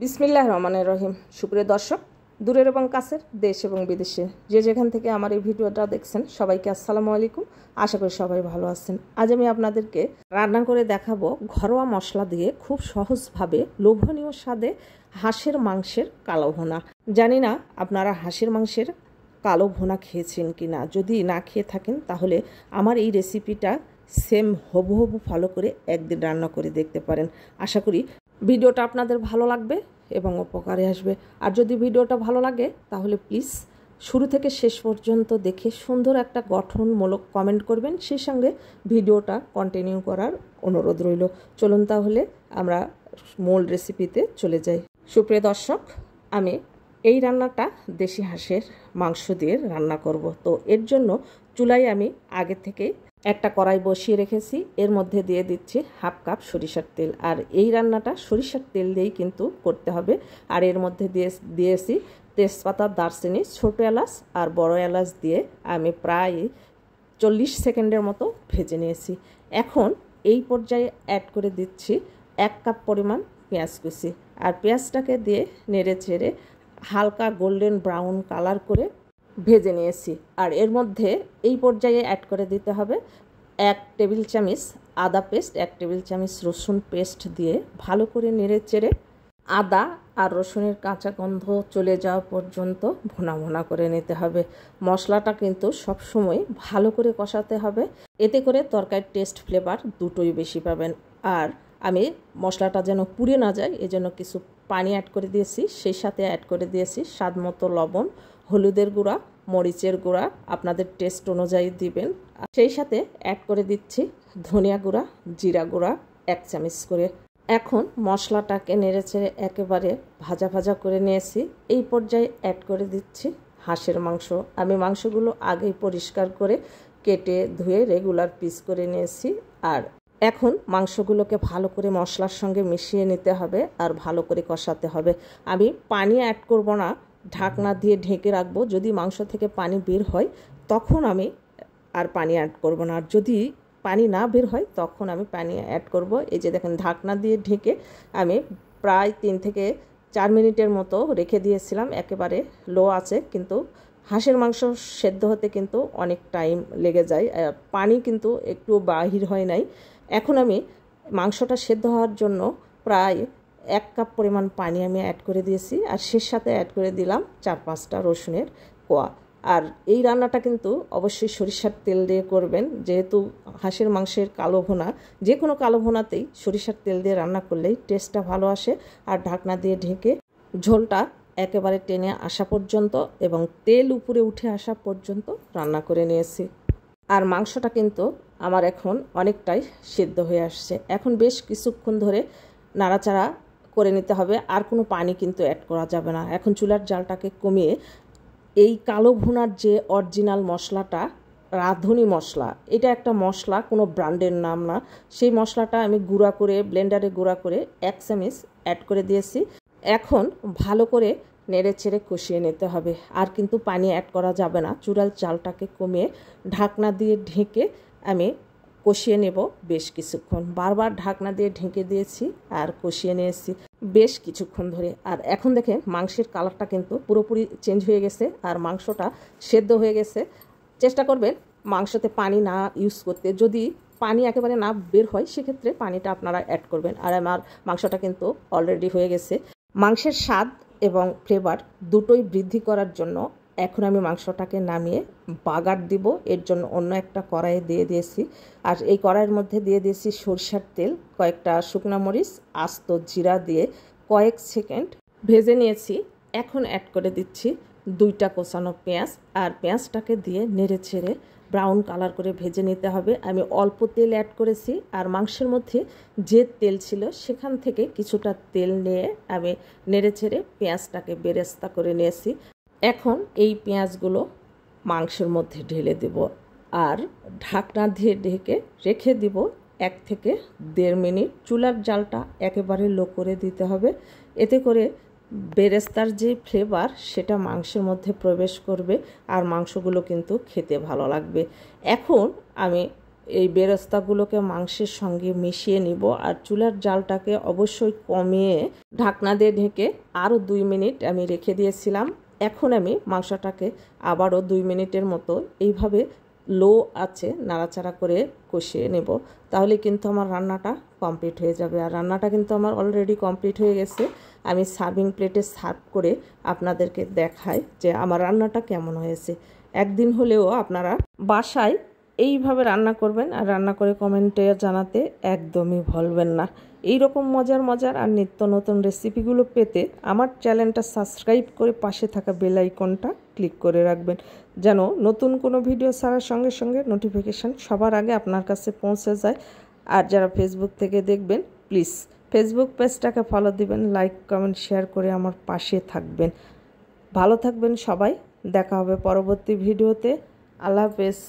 বিসমিল্লাহির রহমানির রহিম। সুপ্রিয় দর্শক, দূরের এবং কাছের, দেশ এবং বিদেশে যে যেখান থেকে আমার এই ভিডিওটা দেখছেন সবাইকে আসসালামু আলাইকুম। আশা করি সবাই ভালো আছেন। আজ আমি আপনাদেরকে রান্না করে দেখাবো ঘরোয়া মশলা দিয়ে খুব সহজভাবে লোভনীয় স্বাদে হাঁসের মাংসের কালো ভুনা। জানি না আপনারা হাঁসের মাংসের কালো ভুনা খেয়েছেন কি না। যদি না খেয়ে থাকেন তাহলে আমার এই রেসিপিটা সেম হবু ফলো করে একদিন রান্না করে দেখতে পারেন। আশা করি ভিডিওটা আপনাদের ভালো লাগবে এবং উপকারে আসবে। আর যদি ভিডিওটা ভালো লাগে তাহলে প্লিজ শুরু থেকে শেষ পর্যন্ত দেখে সুন্দর একটা গঠনমূলক কমেন্ট করবেন, সেই সঙ্গে ভিডিওটা কন্টিনিউ করার অনুরোধ রইল। চলুন তাহলে আমরা মূল রেসিপিতে চলে যাই। সুপ্রিয় দর্শক, আমি এই রান্নাটা দেশি হাঁসের মাংস দিয়ে রান্না করব। তো এর জন্য চুলায় আমি আগে থেকে একটা কড়াই বসিয়ে রেখেছি। এর মধ্যে দিয়ে দিচ্ছি হাফ কাপ সরিষার তেল। আর এই রান্নাটা সরিষার তেল দিয়েই কিন্তু করতে হবে। আর এর মধ্যে দিয়েছি তেজপাতা, দারচিনি, ছোটো এলাচ আর বড় এলাচ দিয়ে আমি প্রায় 40 সেকেন্ডের মতো ভেজে নিয়েছি। এখন এই পর্যায়ে অ্যাড করে দিচ্ছি 1 কাপ পরিমাণ পেঁয়াজ কুচি। আর পেঁয়াজটাকে দিয়ে নেড়ে চেড়ে হালকা গোল্ডেন ব্রাউন কালার করে ভেজে নিয়েছি। আর এর মধ্যে এই পর্যায়ে অ্যাড করে দিতে হবে 1 টেবিল চামচ আদা পেস্ট, 1 টেবিল চামচ রসুন পেস্ট দিয়ে ভালো করে নেড়ে চেড়ে আদা আর রসুনের কাঁচা গন্ধ চলে যাওয়া পর্যন্ত ভুনা করে নিতে হবে। মশলাটা কিন্তু সবসময় ভালো করে কষাতে হবে, এতে করে তরকারির টেস্ট ফ্লেভার দুটোই বেশি পাবেন। আর আমি মশলাটা যেন পুড়ে না যায় এজন্য কিছু পানি অ্যাড করে দিয়েছি, সেই সাথে অ্যাড করে দিয়েছি স্বাদ মতো লবণ, হলুদের গুঁড়া, মরিচের গুঁড়া আপনাদের টেস্ট অনুযায়ী দিবেন। সেই সাথে অ্যাড করে দিচ্ছি ধনিয়া গুঁড়া, জিরা গুঁড়া 1 চামচ করে। এখন মশলাটাকে নেড়েচেড়ে একেবারে ভাজা করে নিয়েছি। এই পর্যায়ে অ্যাড করে দিচ্ছি হাঁসের মাংস। আমি মাংসগুলো আগেই পরিষ্কার করে কেটে ধুয়ে রেগুলার পিস করে নিয়েছি। আর এখন মাংসগুলোকে ভালো করে মশলার সঙ্গে মিশিয়ে নিতে হবে আর ভালো করে কষাতে হবে। আমি পানি অ্যাড করব না, ঢাকনা দিয়ে ঢেকে রাখবো। যদি মাংস থেকে পানি বের হয় তখন আমি আর পানি অ্যাড করব না, আর যদি পানি না বের হয় তখন আমি পানি অ্যাড করব। এই যে দেখেন, ঢাকনা দিয়ে ঢেকে আমি প্রায় 3 থেকে 4 মিনিটের মতো রেখে দিয়েছিলাম একেবারে লো আছে। কিন্তু হাঁসের মাংস সেদ্ধ হতে কিন্তু অনেক টাইম লেগে যায়, পানি কিন্তু একটু বাহির হয় নাই। এখন আমি মাংসটা সেদ্ধ হওয়ার জন্য প্রায় 1 কাপ পরিমাণ পানি আমি অ্যাড করে দিয়েছি। আর সে সাথে অ্যাড করে দিলাম 4-5টা রসুনের কোয়া। আর এই রান্নাটা কিন্তু অবশ্যই সরিষার তেল দিয়ে করবেন, যেহেতু হাঁসের মাংসের কালো ভুনা, যে কোনো কালো ভুনাতেই সরিষার তেল দিয়ে রান্না করলেই টেস্টটা ভালো আসে। আর ঢাকনা দিয়ে ঢেকে ঝোলটা একেবারে টেনে আসা পর্যন্ত এবং তেল উপরে উঠে আসা পর্যন্ত রান্না করে নিয়েছি। আর মাংসটা কিন্তু আমার এখন অনেকটাই সিদ্ধ হয়ে আসছে। এখন বেশ কিছুক্ষণ ধরে নাড়াচাড়া করে নিতে হবে, আর কোনো পানি কিন্তু অ্যাড করা যাবে না। এখন চুলার জালটাকে কমিয়ে এই কালো ভুনার যে অরিজিনাল মশলাটা, রাঁধুনি মশলা, এটা একটা মশলা, কোনো ব্র্যান্ডের নাম না, সেই মশলাটা আমি গুঁড়া করে ব্লেন্ডারে গুঁড়া করে 1 চামচ অ্যাড করে দিয়েছি। এখন ভালো করে নেড়ে চেড়ে কষিয়ে নিতে হবে, আর কিন্তু পানি অ্যাড করা যাবে না। চুলার জালটাকে কমিয়ে ঢাকনা দিয়ে ঢেকে আমি কষিয়ে নেব বেশ কিছুক্ষণ। বারবার ঢাকনা দিয়ে ঢেকে দিয়েছি আর কষিয়ে নিয়েছি বেশ কিছুক্ষণ ধরে। আর এখন দেখেন মাংসের কালারটা কিন্তু পুরোপুরি চেঞ্জ হয়ে গেছে আর মাংসটা সেদ্ধ হয়ে গেছে। চেষ্টা করবেন মাংসতে পানি না ইউজ করতে, যদি পানি একেবারে না বের হয় সেক্ষেত্রে পানিটা আপনারা অ্যাড করবেন। আর আমার মাংসটা কিন্তু অলরেডি হয়ে গেছে। মাংসের স্বাদ এবং ফ্লেভার দুটোই বৃদ্ধি করার জন্য এখন আমি মাংসটাকে নামিয়ে বাগার দিব। এর জন্য অন্য একটা কড়াইয়ে দিয়ে দিয়েছি। আর এই কড়াইয়ের মধ্যে দিয়ে দিয়েছি সরিষার তেল, কয়েকটা শুকনো মরিচ, আস্ত জিরা দিয়ে কয়েক সেকেন্ড ভেজে নিয়েছি। এখন অ্যাড করে দিচ্ছি 2টা কোচানো পেঁয়াজ। আর পেঁয়াজটাকে দিয়ে নেড়ে ছেড়ে ব্রাউন কালার করে ভেজে নিতে হবে। আমি অল্প তেল অ্যাড করেছি, আর মাংসের মধ্যে যে তেল ছিল সেখান থেকে কিছুটা তেল নিয়ে আমি নেড়ে ছেড়ে পেঁয়াজটাকে বেরেস্তা করে নিয়েছি। এখন এই পেঁয়াজগুলো মাংসের মধ্যে ঢেলে দেব আর ঢাকনা দিয়ে ঢেকে রেখে দিব 1 থেকে 1.5 মিনিট। চুলার জালটা একেবারে লো করে দিতে হবে, এতে করে বেরেস্তার যে ফ্লেভার সেটা মাংসের মধ্যে প্রবেশ করবে আর মাংসগুলো কিন্তু খেতে ভালো লাগবে। এখন আমি এই বেরেস্তাগুলোকে মাংসের সঙ্গে মিশিয়ে নিব। আর চুলার জালটাকে অবশ্যই কমিয়ে ঢাকনা দিয়ে ঢেকে আরও 2 মিনিট আমি রেখে দিয়েছিলাম। এখন আমি মাংসটাকে আবারও 2 মিনিটের মতো এইভাবে লো আছে নাড়াচাড়া করে কষিয়ে নেব। তাহলে কিন্তু আমার রান্নাটা কমপ্লিট হয়ে যাবে। আর রান্নাটা কিন্তু আমার অলরেডি কমপ্লিট হয়ে গেছে। আমি সার্ভিং প্লেটে সার্ভ করে আপনাদেরকে দেখাই যে আমার রান্নাটা কেমন হয়েছে। একদিন হলেও আপনারা বাসায় এইভাবে রান্না করবেন আর রান্না করে কমেন্টে জানাতে একদমই ভুলবেন না। এই রকম মজার আর নিত্য নতুন রেসিপিগুলো পেতে আমার চ্যানেলটা সাবস্ক্রাইব করে পাশে থাকা বেল আইকনটা ক্লিক করে রাখবেন, যেন নতুন কোনো ভিডিও ছাড়ার সঙ্গে সঙ্গে নোটিফিকেশান সবার আগে আপনার কাছে পৌঁছে যায়। আর যারা ফেসবুক থেকে দেখবেন প্লিজ ফেসবুক পেজটাকে ফলো দিবেন, লাইক কমেন্ট শেয়ার করে আমার পাশে থাকবেন। ভালো থাকবেন সবাই, দেখা হবে পরবর্তী ভিডিওতে। আল্লাহ হাফেজ।